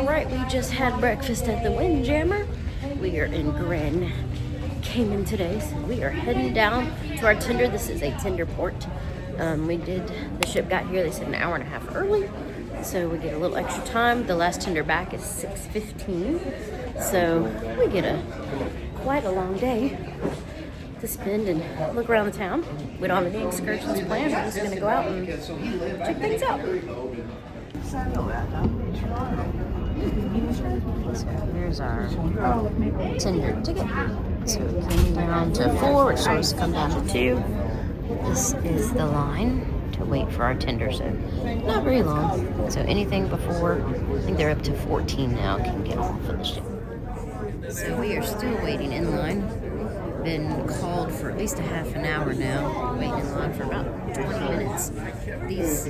Alright, we just had breakfast at the Windjammer. We are in Grand Cayman today, so we are heading down to our tender. This is a tender port. The ship got here, they said an hour and a half early, so we get a little extra time. The last tender back is 6:15, so we get quite a long day to spend and look around the town. We don't have any excursions planned. We're just going to go out and check things out. So here's our tender ticket. So it came down to 4, which shows us come down to 2. This is the line to wait for our tender, so not very long. So anything before, I think they're up to 14 now, can get off of the ship. So we are still waiting in line. Been called for at least a half an hour now, waiting in line for about 20 minutes. These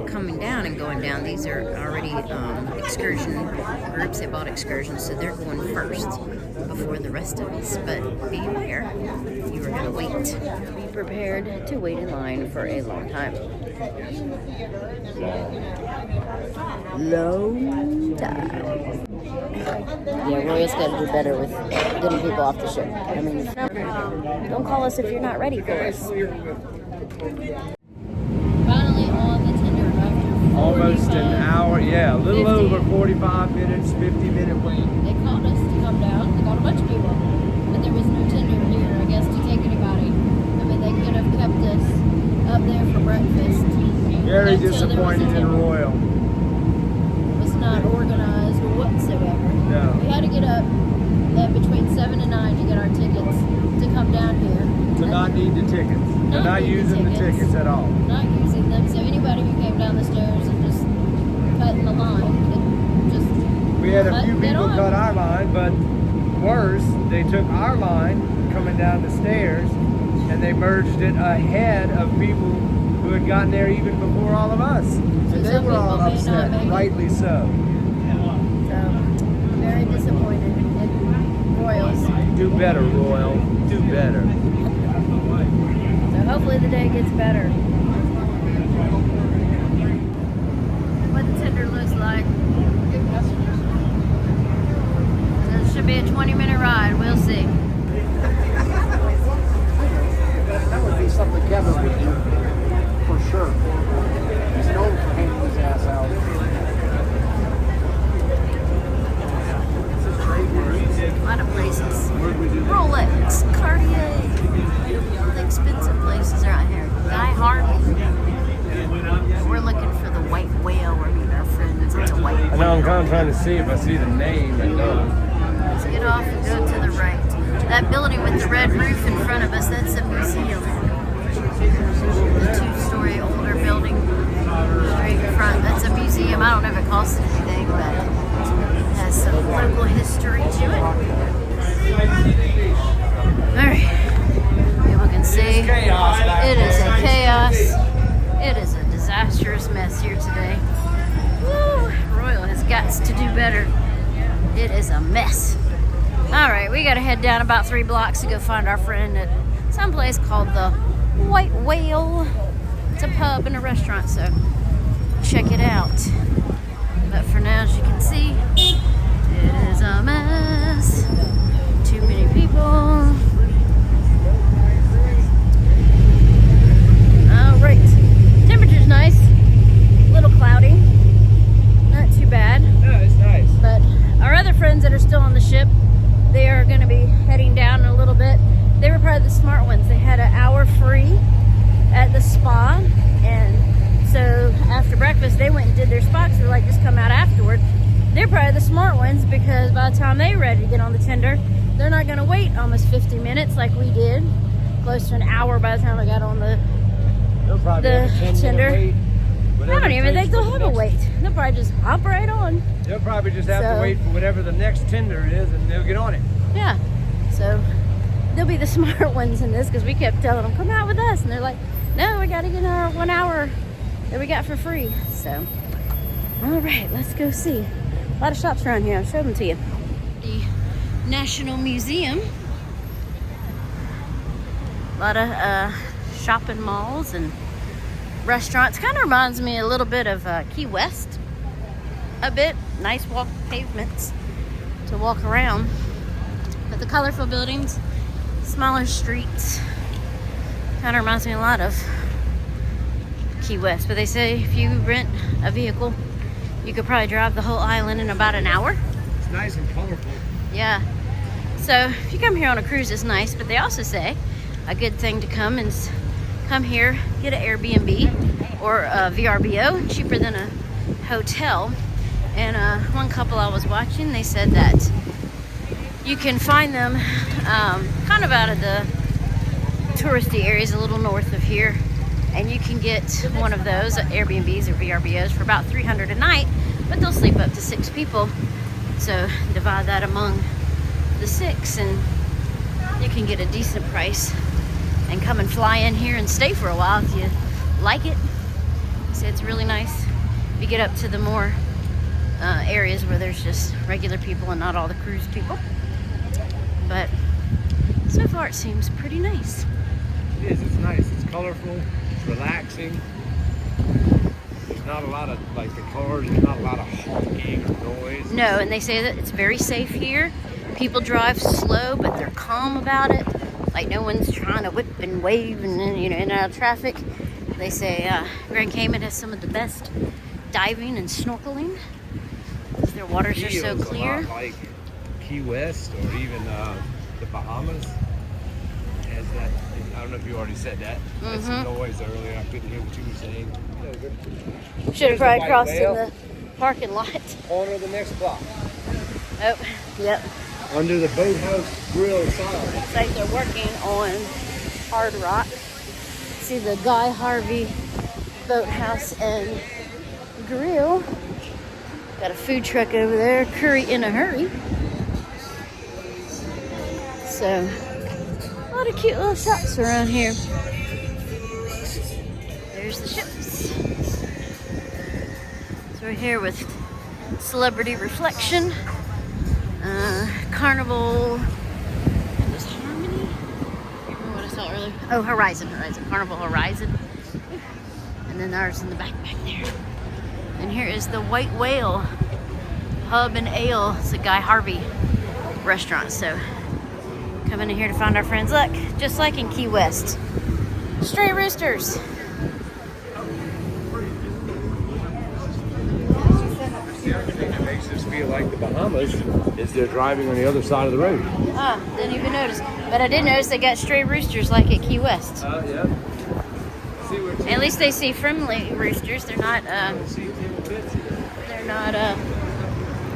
coming down and going down, these are already excursion groups. They bought excursions, so they're going first before the rest of us. But be aware, you are going to wait. Be prepared to wait in line for a long time. Long time. Yeah, Royal's got to do better with getting people off the ship. I mean, don't call us if you're not ready for us. Finally on the tender after almost an hour, yeah, a little 50. Over 45 minutes, 50-minute wait. They called us to come down. They called a bunch of people, but there was no tender here, I guess, to take anybody. I mean, they could have kept us up there for breakfast. Very disappointed in Royal. It was not organized whatsoever. No. We had to get up at between 7 and 9 to get our tickets to come down here. To not need the tickets. To not using the tickets at all. Not using them. So anybody who came down the stairs and just cut in the line, we had a few people cut our line, but worse, they took our line coming down the stairs and they merged it ahead of people who had gotten there even before all of us. And they were all upset, rightly so. Very disappointed in Royals. Do better, Royal. Do better. So hopefully the day gets better. What the tender looks like. So it should be a 20-minute ride. We'll see. That would be something Kevin would do, for sure. He's known for hanging his ass out. A lot of places. Rolex, Cartier, all the expensive places are out here. Guy Harvey. We're looking for the white whale. We're meeting our friends. It's a white whale. I know, I'm kind of trying to see if I see the name. I don't. Let's get off and go to the right. That building with the red roof in front of us, that's a museum. The 2-story older building straight in front. That's a museum. I don't know if it costs anything, but it has some local history to it. Alright, people can see it is a chaos. It is a disastrous mess here today. Woo, Royal has got to do better. It is a mess. Alright, we gotta head down about 3 blocks to go find our friend at some place called the White Whale. It's a pub and a restaurant, so check it out. But for now, as you can see, it is a mess. Too many people. Alright. Temperature's nice. A little cloudy. Not too bad. Yeah, it's nice. But our other friends that are still on the ship, they are going to be heading down in a little bit. They were probably the smart ones. They had an hour free at the spa. And so after breakfast, they went and did their spa. So they're like, just come out afterward. They're probably the smart ones because by the time they're ready to get on the tender, they're not going to wait almost 50 minutes like we did. Close to an hour by the time I got on the tender. I don't even think they'll have a wait. They'll probably just hop right on. They'll probably just have to wait for whatever the next tender is and they'll get on it. Yeah. So they'll be the smart ones in this because we kept telling them, come out with us. And they're like, no, we got to get our 1 hour that we got for free. So, all right, let's go see. A lot of shops around here. I'll show them to you. The National Museum. A lot of shopping malls and restaurants. Kind of reminds me a little bit of Key West. a bit. Nice walk pavements to walk around. But the colorful buildings, smaller streets, kind of reminds me a lot of Key West. But they say if you rent a vehicle, you could probably drive the whole island in about an hour. It's nice and colorful. Yeah. So if you come here on a cruise, it's nice. But they also say a good thing to come is come here, get an Airbnb or a VRBO, cheaper than a hotel. And one couple I was watching, they said that you can find them kind of out of the touristy areas a little north of here, and you can get one of those Airbnbs or VRBOs for about $300 a night, but they'll sleep up to 6 people. So divide that among the 6 and you can get a decent price and come and fly in here and stay for a while if you like it. So it's really nice if you get up to the more areas where there's just regular people and not all the cruise people. But so far it seems pretty nice. It is, it's nice, it's colorful, it's relaxing. There's not a lot of, like the cars, there's not a lot of honking or noise. No, and they say that it's very safe here. People drive slow, but they're calm about it. Like no one's trying to whip and wave and then, you know, in and out of traffic. They say Grand Cayman has some of the best diving and snorkeling because their waters are so clear. A lot like Key West or even the Bahamas has that. I don't know if you already said that. Had some noise earlier. I couldn't hear what you were saying. Should have probably crossed in the parking lot. Corner of the next block. Oh, yep. Under the Boathouse Grill sign. Looks like they're working on Hard Rock. See the Guy Harvey Boathouse and Grill. Got a food truck over there, curry in a hurry. So, a lot of cute little shops around here. There's the ships. So we're here with Celebrity Reflection, Carnival, it was Harmony? I don't know what I saw earlier. Oh, Horizon, Carnival Horizon. And then ours in the back there. And here is the White Whale Pub and Ale. It's a Guy Harvey restaurant. So coming in here to find our friends. Look, just like in Key West. Stray roosters. The other thing that makes us feel like the Bahamas is they're driving on the other side of the road. Ah, didn't even notice. But I did notice they got stray roosters like at Key West. Yeah. At least they see friendly roosters. They're not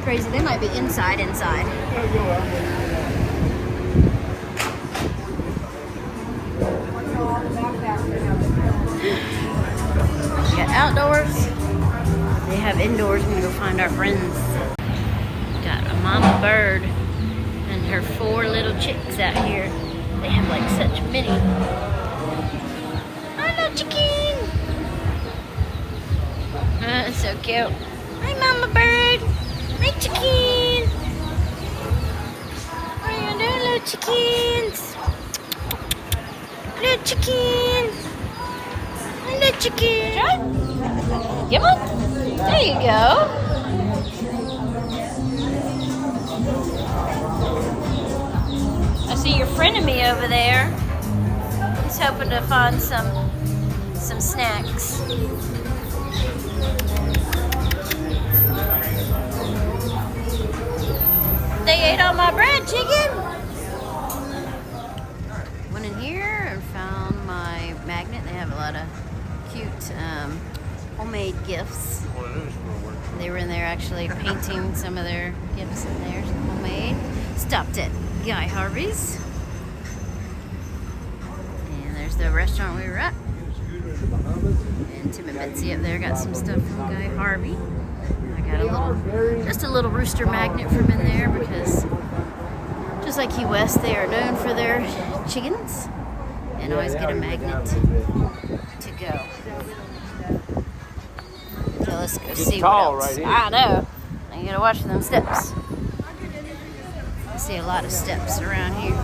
crazy. They might be inside. We got outdoors. They have indoors. We're gonna go find our friends. Got a mama bird and her 4 little chicks out here. They have like such mini. Hello, chicken. It's so cute. Hi, mama bird. Hi, chicken. What are you doing, little chickens? Little chicken. Little chicken. Give up. There you go. I see your frenemy over there. He's hoping to find some snacks. They ate all my bread, chicken. Went in here and found my magnet. They have a lot of cute homemade gifts. They were in there actually painting some of their gifts in there, some homemade. Stopped at Guy Harvey's. And there's the restaurant we were at. And Tim and Betsy up there got some stuff from Guy Harvey. I got just a little rooster magnet from in there because just like Key West, they are known for their chickens and always get a magnet to go. So let's go see what else. I know. You gotta watch for them steps. I see a lot of steps around here.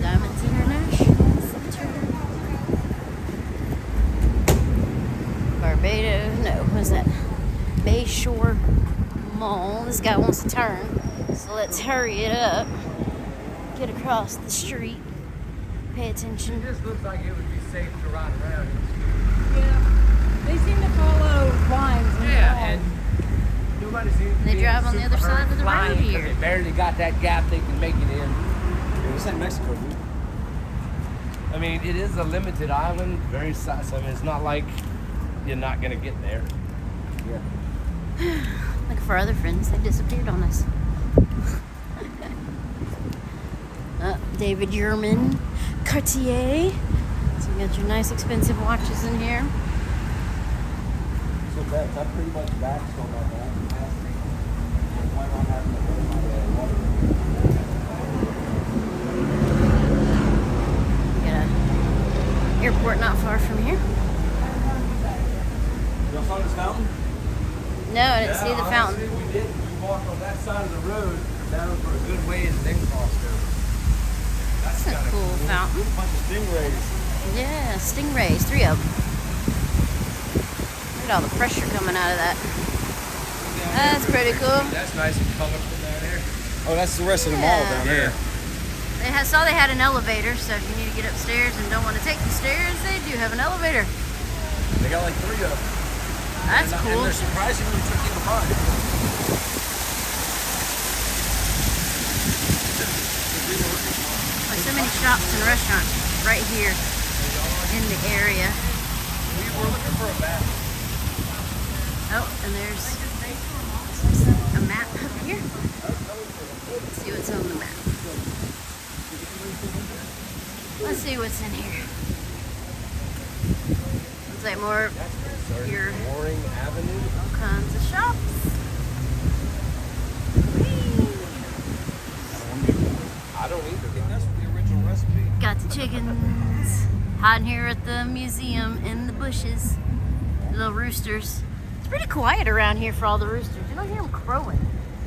Diamonds International Center. Barbados. No, what's that? Bayshore Mall. This guy wants to turn, so let's hurry it up. Get across the street. Pay attention. It just looks like it would be safe to ride around. Yeah. They seem to follow lines. And nobody seems to They be drive on the other super side of the road flying, 'cause here. They barely got that gap they can make it in. Yeah, this ain't Mexico, dude. I mean, it is a limited island, very size. I mean, it's not like you're not gonna get there. Yeah. Look for other friends. They disappeared on us. David Yurman, Cartier. So you got your nice expensive watches in here. So that's pretty much back, so about that. Why not have Got an airport not far from here. Y'all saw this fountain? No, I didn't see the fountain. We did. We walked on that side of the road down for a good ways and then crossed over. That's a kinda cool fountain. A bunch of stingrays. Yeah, stingrays, 3 of them. Look at all the pressure coming out of that. That's pretty cool. That's nice and colorful down there. Oh, that's the rest of the mall down there. Saw they had an elevator, so if you need to get upstairs and don't want to take the stairs, they do have an elevator. They got like 3 of them. That's And cool. they're surprisingly tricky to find. Like so many shops and restaurants right here in the area. We were looking for a map. Oh, and there's a map up here. Let's see what's on the map. Let's see what's in here. Looks like more of your Mooring Avenue. all kinds of shops. I don't either. I think that's the original recipe. Got the chickens hiding here at the museum in the bushes. Little roosters. It's pretty quiet around here for all the roosters. You don't hear them crowing.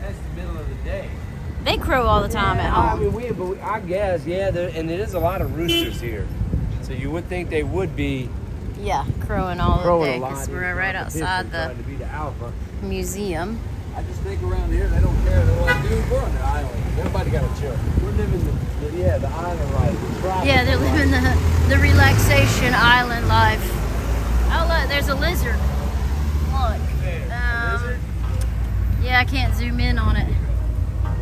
That's the middle of the day. They crow all the time at home. I guess, yeah, and it is a lot of roosters here. So you would think they would be Yeah, crowing all crowing day a lot. because in we're right competition outside the trying to be the alpha. museum. I just think around here they don't care. They're like, dude, we're on the island. Everybody got a chill. We're living the island life. Yeah, they're living the relaxation island life. Oh look, there's a lizard. Look. Lizard? Yeah, I can't zoom in on it.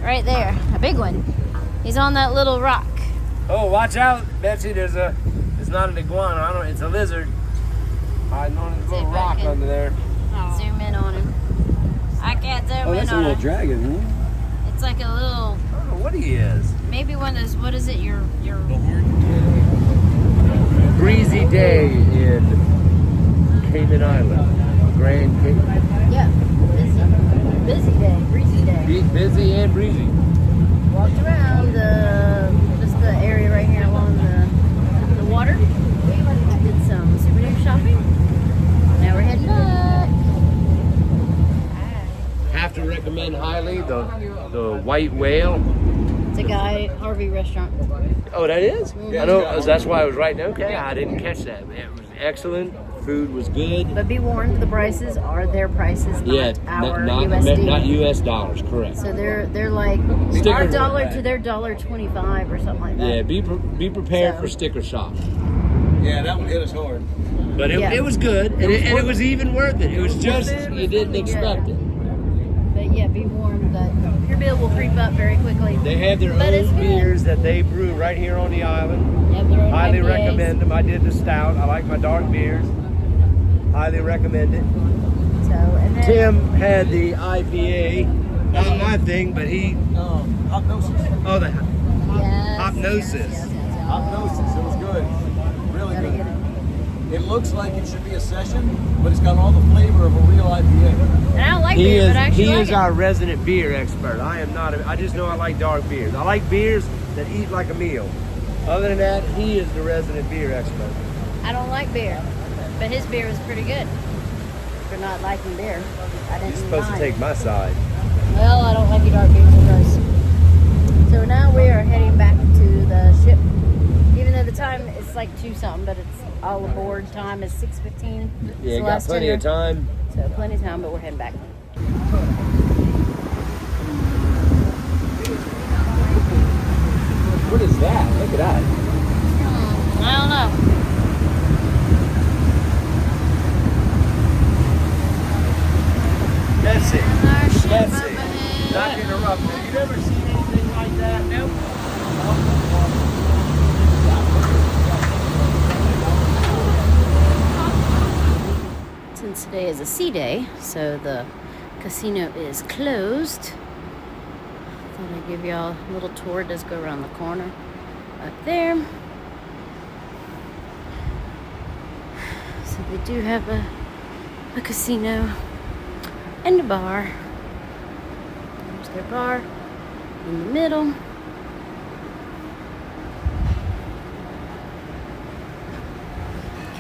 Right there, a big one. He's on that little rock. Oh, watch out, Betsy. It's not an iguana. It's a lizard. Hiding on his See little if I rock can- under there. Zoom in on him. I can't zoom in on him. dragon, huh? It's like a little, I don't know what he is. maybe one of those. What is it? Your. Breezy day in Cayman Island. Grand Cayman. Yeah, busy day, breezy day. Busy and breezy. Walked around just the area right here along the water. Did some souvenir shopping. Now we're heading back. Have to recommend highly the White Whale. It's a Guy Harvey restaurant. Oh, that is? I know. That's why I was writing. Okay, I didn't catch that. It was excellent. Food was good. But be warned, the prices are their prices, not our not USD. not U.S. dollars. Correct. So they're like Sticker our shock. dollar to their $1.25 or something like that. Yeah, be prepared So- for sticker shock. Yeah, that one hit us hard. But Yeah. it was good, and it was even worth it. It was just you didn't expect it. But yeah, be warned that your bill will creep up very quickly. They have their But it's own good. beers that they brew right here on the island. They have their own Highly IPAs. recommend them. I did the stout. I like my dark beers. Highly recommend it. So, and then, Tim had the IPA. Not my thing, but he. Hypnosis. Oh, the yes, Hypnosis. yes. Hypnosis. It was good. Really Gotta good. get it. It looks like it should be a session, but it's got all the flavor of a real IPA. And I don't like He beer, is but I actually he like is it. our resident beer expert. I am not. I just know I like dark beers. I like beers that eat like a meal. Other than that, he is the resident beer expert. I don't like beer, but his beer was pretty good. For not liking beer, I didn't You're supposed to mind. take my side. Well, I don't like your dark beers, gross. So now we are heading back to the ship. Even though the time it's like 2 something, but it's all aboard time is 6:15. Yeah, you got plenty of time. So plenty of time, but we're heading back. What is that? Look at that. I don't know. That's it. Our ship That's up it. ahead. Not interrupt. Have you ever seen anything like that? Nope. Since today is a sea day, so the casino is closed. Thought I'd give y'all a little tour. It does go around the corner up there. So they do have a casino and a bar. There's their bar in the middle.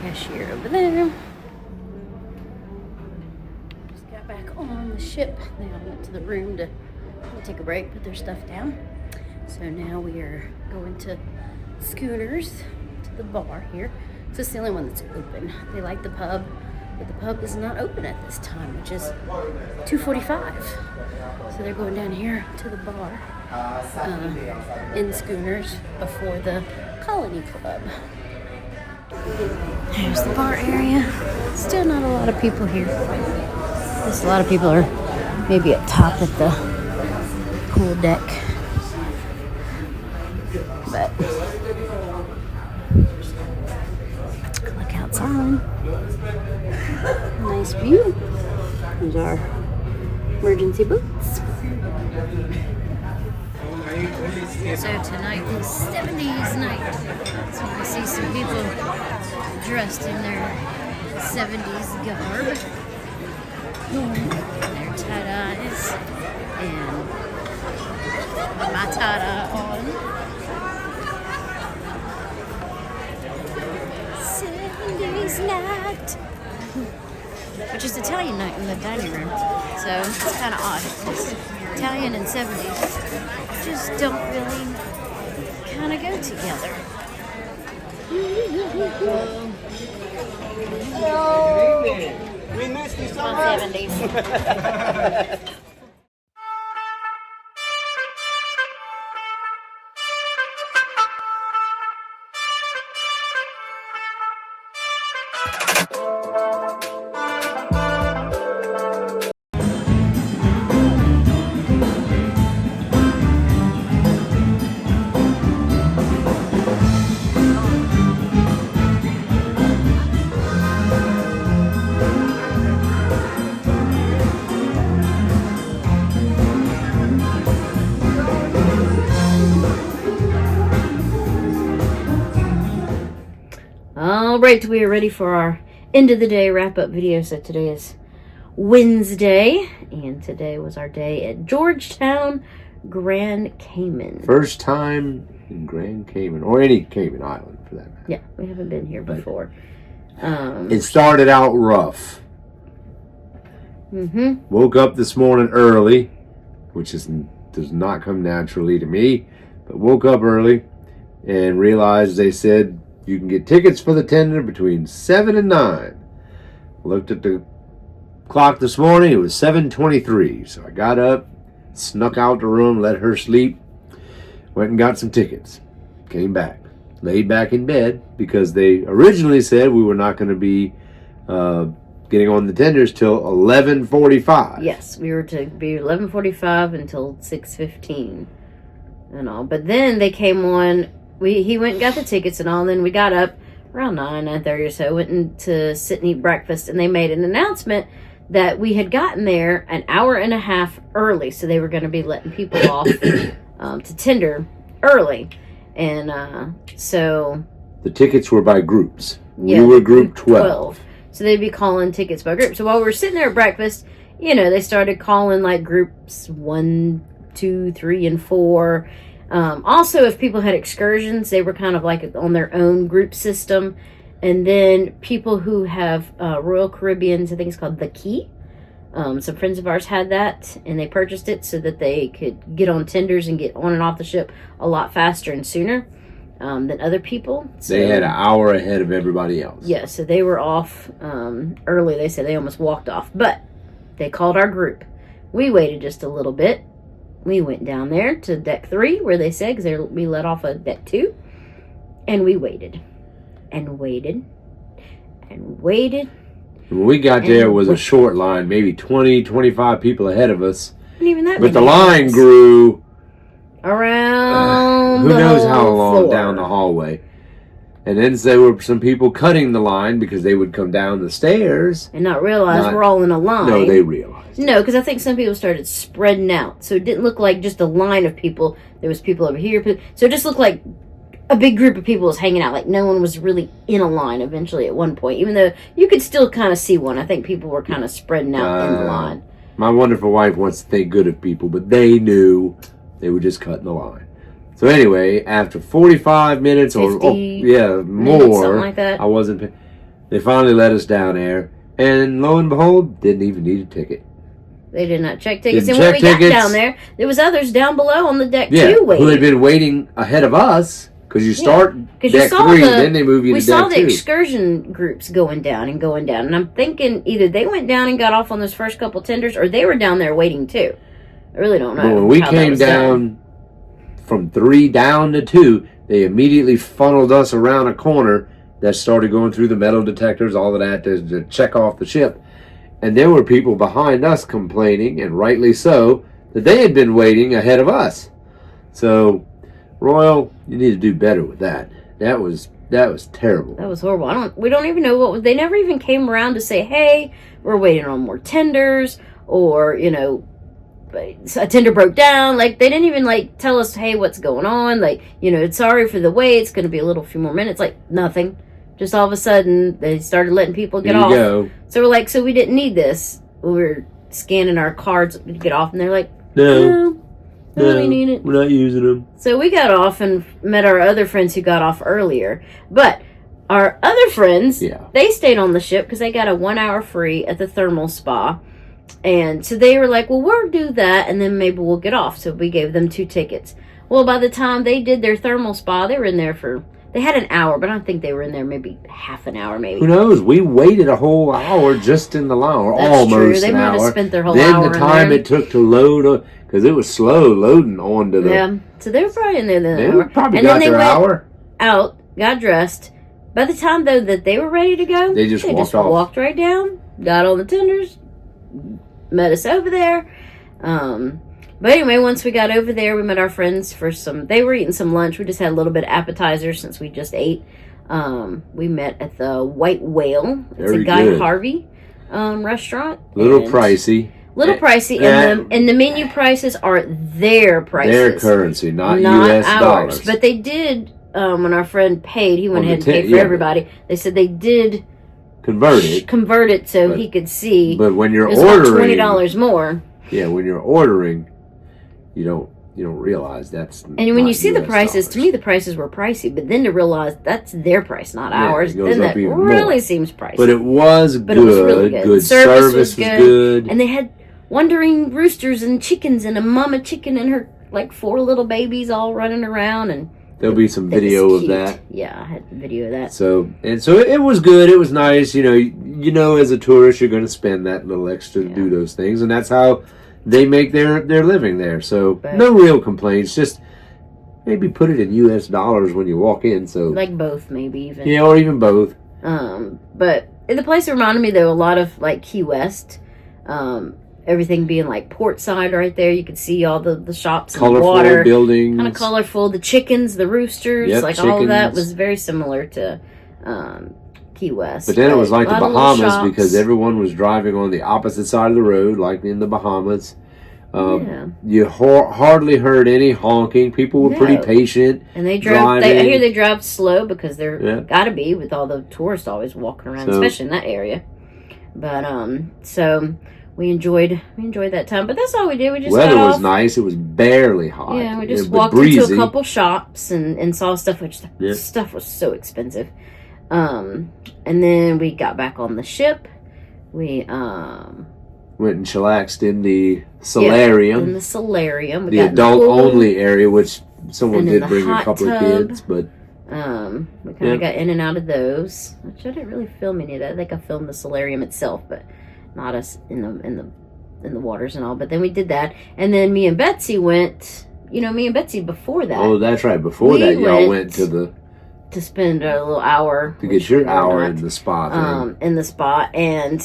Cashier over there. Just got back on the ship. They all went to the room to take a break, put their stuff down. So now we are going to Schooners, to the bar here. So it's the only one that's open. They like the pub, but the pub is not open at this time, which is 2:45. So they're going down here to the bar in Schooners before the Colony Club. There's the bar area. Still not a lot of people here. Just a lot of people are maybe up top at the pool deck. But look outside. Nice view. There's our emergency boots. So tonight is 70s night. So I see some people dressed in their 70s garb. Their tie-dyes and my tie-dye on. 70s night. Which is Italian night in the dining room. So it's kind of odd. It's Italian and 70s just don't really kind of go together. Hello. We missed you so much. 70s. Alright, we are ready for our end of the day wrap-up video. So today is Wednesday, and today was our day at Georgetown, Grand Cayman. First time in Grand Cayman, or any Cayman island for that matter. Yeah, we haven't been here before. It started out rough. Woke up this morning early, which does not come naturally to me, but woke up early and realized they said you can get tickets for the tender between 7 and 9. Looked at the clock this morning, it was 7:23. So I got up, snuck out the room, let her sleep, went and got some tickets. Came back, laid back in bed, because they originally said we were not going to be getting on the tenders till 11:45. Yes, we were to be 11:45 until 6:15 and all. But then they came on. He went and got the tickets and all, and then we got up around 9:30 or so, went in to sit and eat breakfast, and they made an announcement that we had gotten there an hour and a half early, so they were going to be letting people off to tender early. And so the tickets were by groups. Yeah, we were group 12. So they'd be calling tickets by group. So while we were sitting there at breakfast, they started calling like groups 1, 2, 3, and 4. Also, if people had excursions, they were kind of like on their own group system. And then people who have Royal Caribbean's, I think it's called The Key. Some friends of ours had that, and they purchased it so that they could get on tenders and get on and off the ship a lot faster and sooner. than other people. So, they had an hour ahead of everybody else. Yeah, so they were off early. They said they almost walked off. But they called our group. We waited just a little bit. We went down there to deck 3, where they said, because we let off at deck 2. And we waited. And waited. And waited. When we got there, it was a short line, maybe 20, 25 people ahead of us. And even that but the line grew around who the knows whole how long floor. down the hallway. And then there were some people cutting the line because they would come down the stairs. And not realize we're all in a line. No, they realized. No, because I think some people started spreading out. So it didn't look like just a line of people. There was people over here. So it just looked like a big group of people was hanging out. Like no one was really in a line eventually at one point. Even though you could still kind of see one. I think people were kind of spreading out in the line. My wonderful wife wants to think good of people, but they knew they were just cutting the line. So anyway, after 45 minutes or more, something like that. I wasn't. They finally let us down there, and lo and behold, didn't even need a ticket. They did not check tickets. Didn't And when check we got tickets. down there, there was others down below on the deck Yeah, too waiting. who had been waiting ahead of us because you start Because deck 3, then they move you we to deck saw the 2. excursion groups going down, and I'm thinking either they went down and got off on those first couple tenders, or they were down there waiting too. I really don't know. But when we how that came was down from 3 down to 2, they immediately funneled us around a corner that started going through the metal detectors, all of that, to check off the ship. And there were people behind us complaining, and rightly so, that they had been waiting ahead of us. So, Royal, you need to do better with that. That was terrible. That was horrible. We don't even know what they never even came around to say, hey, we're waiting on more tenders, or a tender broke down. Like they didn't even tell us, hey, what's going on? Sorry for the wait. It's going to be a few more minutes. Nothing. Just all of a sudden they started letting people get off. Go. So we're like, so we didn't need this. We were scanning our cards to get off, and they're like, No, we need it. We're not using them. So we got off and met our other friends who got off earlier. But our other friends, they stayed on the ship because they got a 1 hour free at the thermal spa. And so they were like, well, we'll do that, and then maybe we'll get off. So we gave them 2 tickets. Well, by the time they did their thermal spa, they were in there they had an hour, but I don't think they were in there maybe half an hour, maybe. Who knows? We waited a whole hour just in the line, or That's almost true. They an might hour. have spent their whole then hour the time in there. it took to load, because it was slow loading onto the... Yeah, so they were probably in there then They an hour. probably And got then they their went hour. out, got dressed. By the time, though, that they were ready to go, They just walked off. Walked right down, got on the tenders, met us over there. But anyway, once we got over there, we met our friends for they were eating some lunch. We just had a little bit of appetizer since we just ate. We met at the White Whale. It's Very a Guy good. Harvey restaurant. Little And pricey. And the menu prices are their prices. Their currency, not U.S. ours. dollars. But they did, when our friend paid, he went On ahead the and paid for everybody. They said they did convert it so he could see. But when you're it was about ordering... $20 more. Yeah, when you're ordering, you don't realize that's... And when not you see the US prices, dollars. to me the prices were pricey. But then to realize that's their price, not Yeah, ours, it goes then up that even really more. seems pricey. But it was But good. it was really good. Good service was good. And they had wandering roosters and chickens and a mama chicken and her 4 little babies all running around, and There'll be some it was video of cute. that. Yeah, I had video of that. So it was good. It was nice. As a tourist, you're going to spend that little extra to do those things, and that's how they make their living there. So But, no real complaints. Just maybe put it in U.S. dollars when you walk in. So both, maybe even. yeah, or even both. But the place reminded me though a lot of Key West. Everything being port side right there. You could see all the shops and Colorful water. buildings. Kind of colorful. The chickens, the roosters, Yep, all of that chickens. was very similar to Key West. But then it was like a the lot of little Bahamas shops. because everyone was driving on the opposite side of the road, like in the Bahamas. You hardly heard any honking. People were pretty No. patient. And they drove. I driving. hear they drive slow because they're Yeah. gotta be with all the tourists always walking around, So- especially in that area. But so we enjoyed that time. But that's all we did. We just Weather got was off. nice. It was barely hot. Yeah, we It just was walked breezy. into a couple shops and saw stuff, which the Yeah. stuff was so expensive. And then we got back on the ship. We Went and chillaxed in the solarium, in the solarium. We the got in adult pool. only area, which someone And in did the bring a hot couple of tub. kids, but We kind of got in and out of those, which I didn't really film any of that. I think I filmed the solarium itself, but not us in the waters and all. But then we did that, and then me and Betsy went. You know, me and Betsy before that. Oh, that's right. Before that, y'all went to spend a little hour to get your hour in the spa. In the spa, and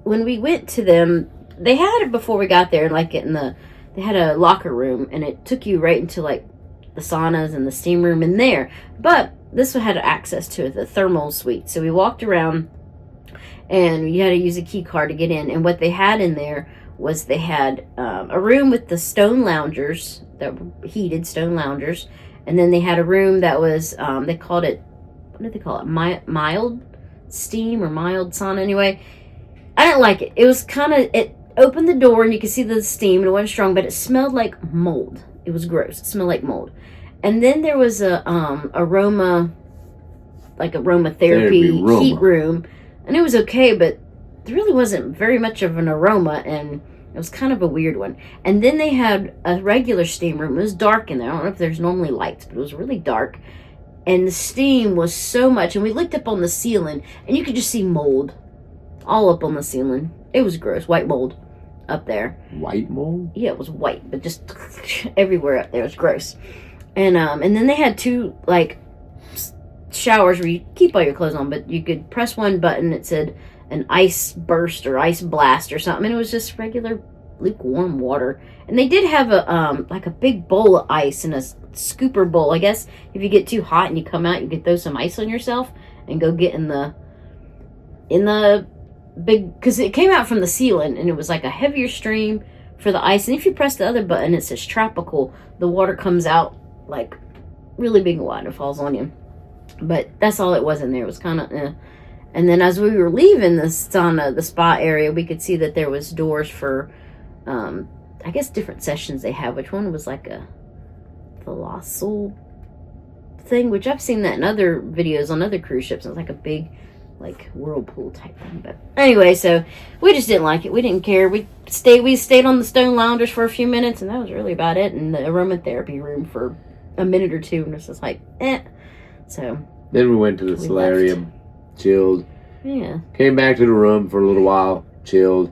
when we went to them, they had it before we got there. Like they had a locker room, and it took you right into like the saunas and the steam room in there. But this one had access to the thermal suite, so we walked around, and you had to use a key card to get in. And what they had in there was they had a room with the stone loungers, that were heated stone loungers, and then they had a room that was they called it, what did they call it, mild steam or mild sauna. Anyway, I didn't like it. It was kind of, it opened the door and you could see the steam and it wasn't strong, but it smelled like mold. It was gross. It smelled like mold. And then there was a aromatherapy heat room, and it was okay, but there really wasn't very much of an aroma, and it was kind of a weird one. And then they had a regular steam room. It was dark in there. I don't know if there's normally lights, but it was really dark. And the steam was so much. And we looked up on the ceiling, and you could just see mold all up on the ceiling. It was gross. White mold up there. White mold? Yeah, it was white, but just everywhere up there. It was gross. And then they had two, like, showers where you keep all your clothes on, but you could press one button. It said an ice burst or ice blast or something, and it was just regular lukewarm water. And they did have a like a big bowl of ice and a scooper bowl. I guess if you get too hot and you come out, you could throw some ice on yourself and go get in the big, because it came out from the ceiling and it was like a heavier stream for the ice. And if you press the other button, it says tropical, the water comes out like really big and wide and falls on you. But that's all it was in there. It was kind of And then as we were leaving the sauna, the spa area, we could see that there was doors for, I guess, different sessions they have. Which one was like a colossal thing, which I've seen that in other videos on other cruise ships. It was like a big, like, whirlpool type thing. But anyway, so we just didn't like it. We didn't care. We stayed on the stone loungers for a few minutes, and that was really about it. And the aromatherapy room for a minute or two, and it's just like, So then we went to the solarium. Chilled. Yeah. Came back to the room for a little while. Chilled.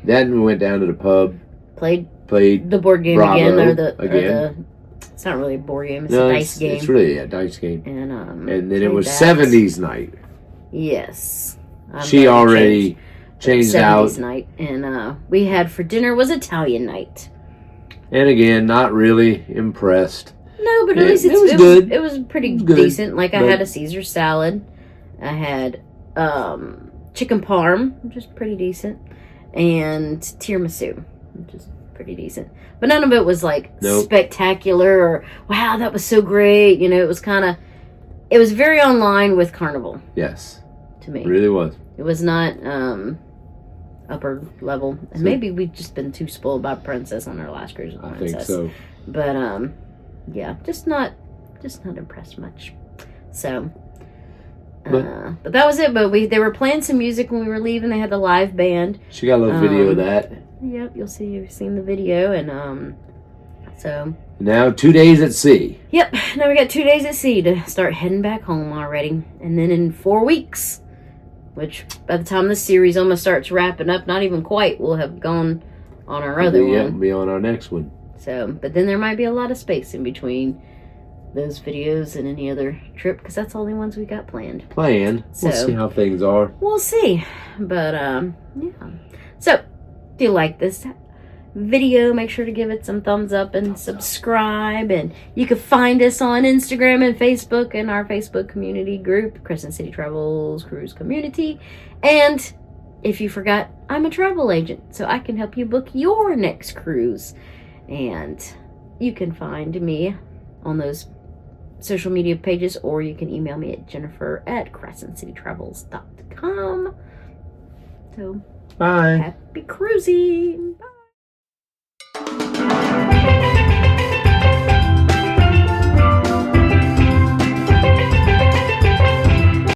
Then we went down to the pub. Played the board game Bravo again. It's not really a board game. It's a dice game. It's really a dice game. And then it was 70s night. Yes. She already changed out. 70s night. And we had for dinner was Italian night. And again, not really impressed. No, but at least it was good. It was pretty decent. Like I had a Caesar salad. I had chicken parm, which is pretty decent, and tiramisu, which is pretty decent. But none of it was like spectacular or wow, that was so great. You know, it was very on line with Carnival. Yes, to me, it really was. It was not upper level, and maybe we've just been too spoiled by Princess on our last cruise with Princess. I think so. But yeah, just not impressed much. So. But that was it. But they were playing some music when we were leaving. They had the live band. She got a little video of that. Yep, you've seen the video, and so now 2 days at sea. Yep, now we got 2 days at sea to start heading back home already, and then in 4 weeks, which by the time this series almost starts wrapping up, not even quite, we'll have gone on our other one. Yeah, be on our next one. So, but then there might be a lot of space in between those videos and any other trip, because that's all the ones we got planned. We'll see how things are. We'll see. But yeah. So if you like this video, make sure to give it some thumbs up and subscribe. And you can find us on Instagram and Facebook in our Facebook community group, Crescent City Travels Cruise Community. And if you forgot, I'm a travel agent, so I can help you book your next cruise. And you can find me on those social media pages, or you can email me at jennifer@crescentcitytravels.com. So bye. Happy cruising. Bye.